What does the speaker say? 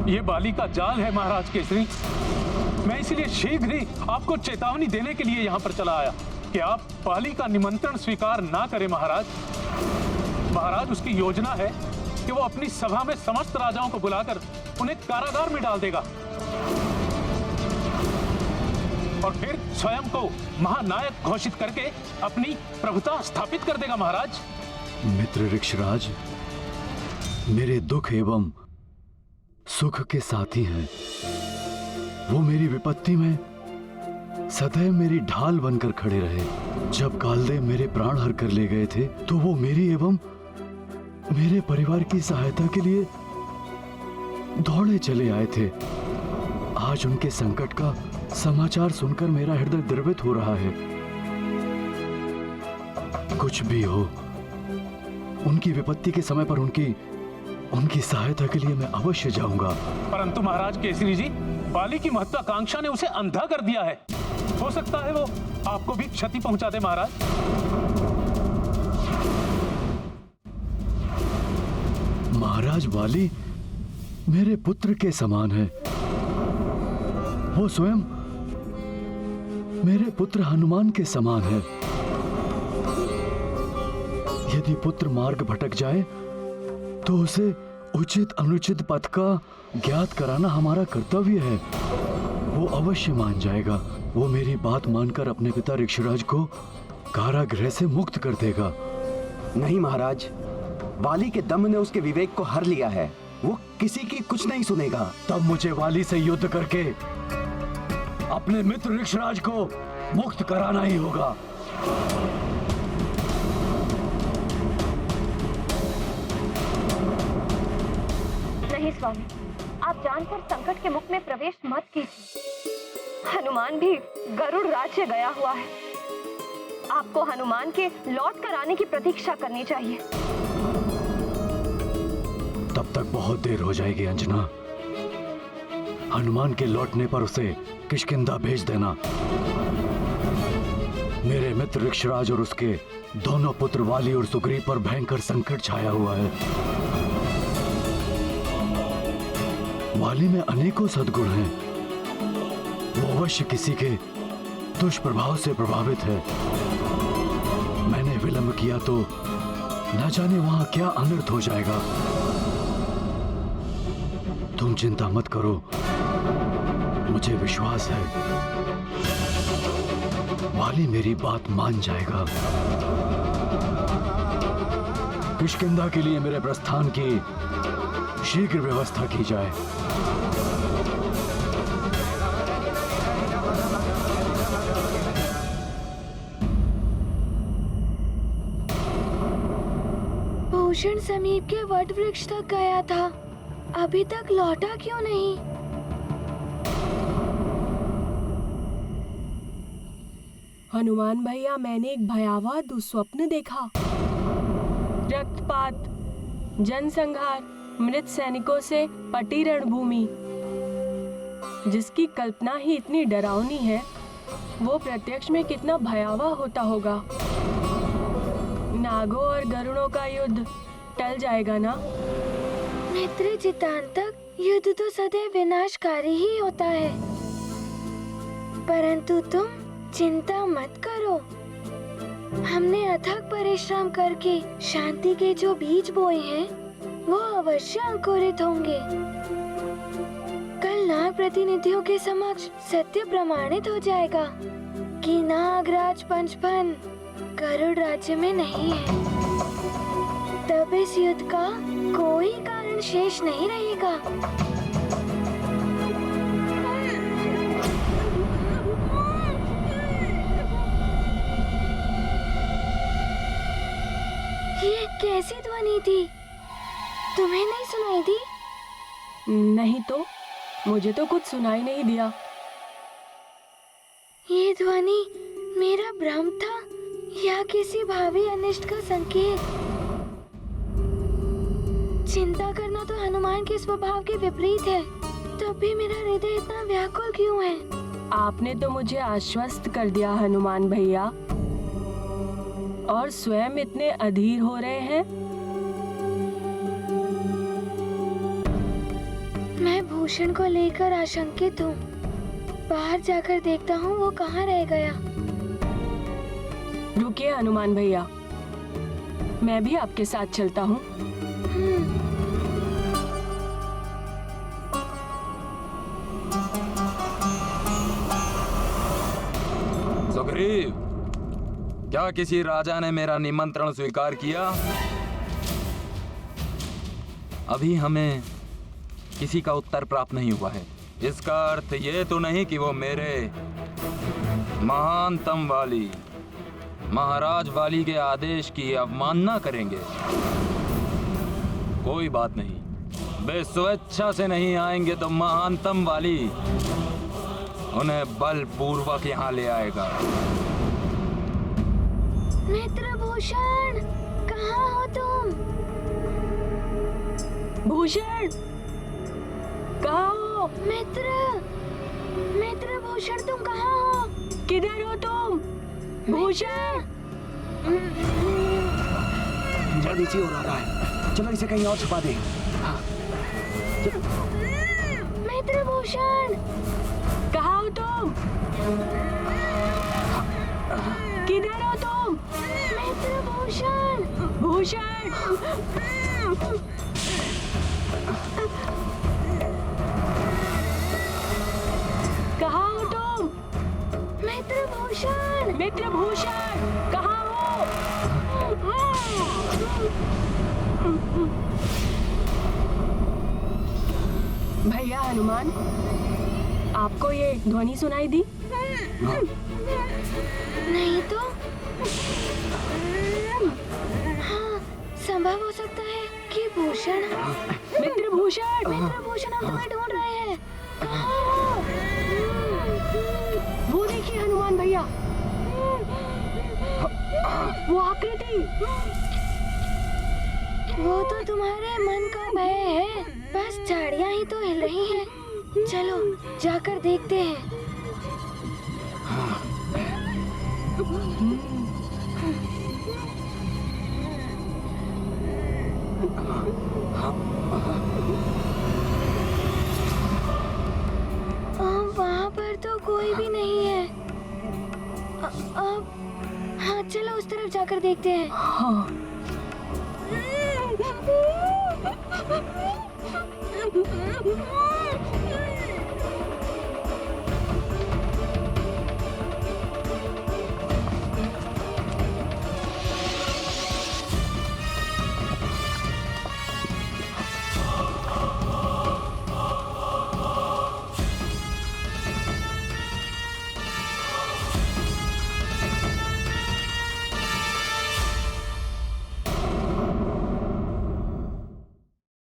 ये बाली का जाल है महाराज केसरी। मैं इसलिए शीघ्र ही आपको चेतावनी देने के लिए यहाँ पर चला आया कि आप बाली का निमंत्रण स्वीकार ना करें महाराज। महाराज, उसकी योजना है कि वो अपनी सभा में समस्त राजाओं को बुलाकर उन्हें कारागार में डाल देगा और फिर स्वयं को महानायक घोषित करके अपनी प्रभुता स्थापित कर देगा महाराज। मित्र ऋक्षराज, मेरे दुख एवं सुख के साथी हैं। वो मेरी विपत्ति में सदैव मेरी ढाल बनकर खड़े रहे। जब कालदेव मेरे प्राण हर कर ले गए थे तो वो मेरी एवं मेरे परिवार की सहायता के लिए दौड़े चले आए थे। आज उनके संकट का समाचार सुनकर मेरा हृदय द्रवित हो रहा है। कुछ भी हो, उनकी विपत्ति के समय पर उनकी सहायता के लिए मैं अवश्य जाऊंगा। परंतु महाराज केसरी जी, बाली की महत्वाकांक्षा ने उसे अंधा कर दिया है। हो सकता है वो आपको भी क्षति पहुंचा दे महाराज। महाराज, बाली मेरे पुत्र के समान है। वो स्वयं मेरे पुत्र हनुमान के समान है। यदि पुत्र मार्ग भटक जाए तो उसे उचित अनुचित पथ का ज्ञात कराना हमारा कर्तव्य है। वो अवश्य मान जाएगा। वो मेरी बात मानकर अपने पिता ऋक्षराज को कारागृह से मुक्त कर देगा। नहीं महाराज, वाली के दम ने उसके विवेक को हर लिया है। वो किसी की कुछ नहीं सुनेगा। तब मुझे वाली से युद्ध करके अपने मित्र ऋक्षराज को मुक्त कराना ही होगा। नहीं स्वामी, आप जानकर संकट के मुख में प्रवेश मत कीजिए। हनुमान भी गरुड़ राज्य गया हुआ है। आपको हनुमान के लौट कर आने की प्रतीक्षा करनी चाहिए। तब तक बहुत देर हो जाएगी अंजना। हनुमान के लौटने पर उसे किष्किंधा भेज देना। मेरे मित्र ऋक्षराज और उसके दोनों पुत्र वाली और सुग्रीव पर भयंकर संकट छाया हुआ है। वाली में अनेकों सद्गुण हैं। वो अवश्य किसी के दुष्प्रभाव से प्रभावित है। मैंने विलंब किया तो न जाने वहां क्या अनर्थ हो जाएगा। तुम चिंता मत करो, मुझे विश्वास है वाली मेरी बात मान जाएगा। किष्किंधा के लिए मेरे प्रस्थान की शीघ्र व्यवस्था की जाए। भूषण समीप के वट वृक्ष तक गया था, अभी तक लौटा क्यों नहीं? हनुमान भैया, मैंने एक भयावह दुस्वप्न देखा। रक्तपात, जनसंहार, मृत सैनिकों से पटी रणभूमि, जिसकी कल्पना ही इतनी डरावनी है, वो प्रत्यक्ष में कितना भयावह होता होगा। नागों और गरुड़ों का युद्ध टल जाएगा ना? मित्र जितांतक युद्ध तो सदैव विनाशकारी ही होता है, परंतु तुम चिंता मत करो। हमने अथक परिश्रम करके शांति के जो बीज बोए हैं वो अवश्य अंकुरित होंगे। कल नाग प्रतिनिधियों के समक्ष सत्य प्रमाणित हो जाएगा कि नागराज पंचफन गरुड़ राज्य में नहीं है। तब इस युद्ध का कोई कारण शेष नहीं रहेगा। ये कैसी ध्वनि थी? तुम्हें नहीं सुनाई दी? नहीं तो, मुझे तो कुछ सुनाई नहीं दिया। ये ध्वनि मेरा भ्रम था या किसी भावी अनिष्ट का संकेत? चिंता करना तो हनुमान के स्वभाव के विपरीत है, तब भी मेरा हृदय इतना व्याकुल क्यों है? आपने तो मुझे आश्वस्त कर दिया हनुमान भैया, और स्वयं इतने अधीर हो रहे हैं। मैं भूल भूषण को लेकर आशंकित हूँ। बाहर जाकर देखता हूँ वो कहाँ रह गया। रुकिए हनुमान भैया, मैं भी आपके साथ चलता हूँ। सुग्रीव, क्या किसी राजा ने मेरा निमंत्रण स्वीकार किया? अभी हमें किसी का उत्तर प्राप्त नहीं हुआ है। इसका अर्थ ये तो नहीं कि वो मेरे महानतम वाली महाराज वाली के आदेश की अवमानना करेंगे। कोई बात नहीं, वे स्वेच्छा से नहीं आएंगे तो महानतम वाली उन्हें बलपूर्वक यहाँ ले आएगा। मित्रभूषण, कहाँ हो तुम? भूषण, कहाँ हो? मित्रभूषण, तुम कहाँ हो? किधर हो तुम? भूषण, जल्दी से हो रहा है, चलो इसे कहीं और छुपा दे। हाँ। मित्रभूषण, कहाँ हो तुम? किधर हो तुम? मित्रभूषण, भूषण, कहाँ हो तुम? मित्रभूषण, मित्रभूषण, कहाँ हो? भैया हनुमान, आपको ये ध्वनि सुनाई दी? नहीं तो? हाँ, संभव हो सकता है कि भूषण। मित्रभूषण, मित्रभूषण, हम तुम्हें ढूंढ रहे हैं। कहाँ हो? वो देखिए हनुमान भैया, वो आकृति। वो तो तुम्हारे मन का भय है, बस झाड़ियाँ ही तो हिल रही हैं। चलो जाकर देखते हैं। वहाँ पर तो कोई भी नहीं है। अब हाँ, चलो उस तरफ जाकर देखते हैं। हाँ।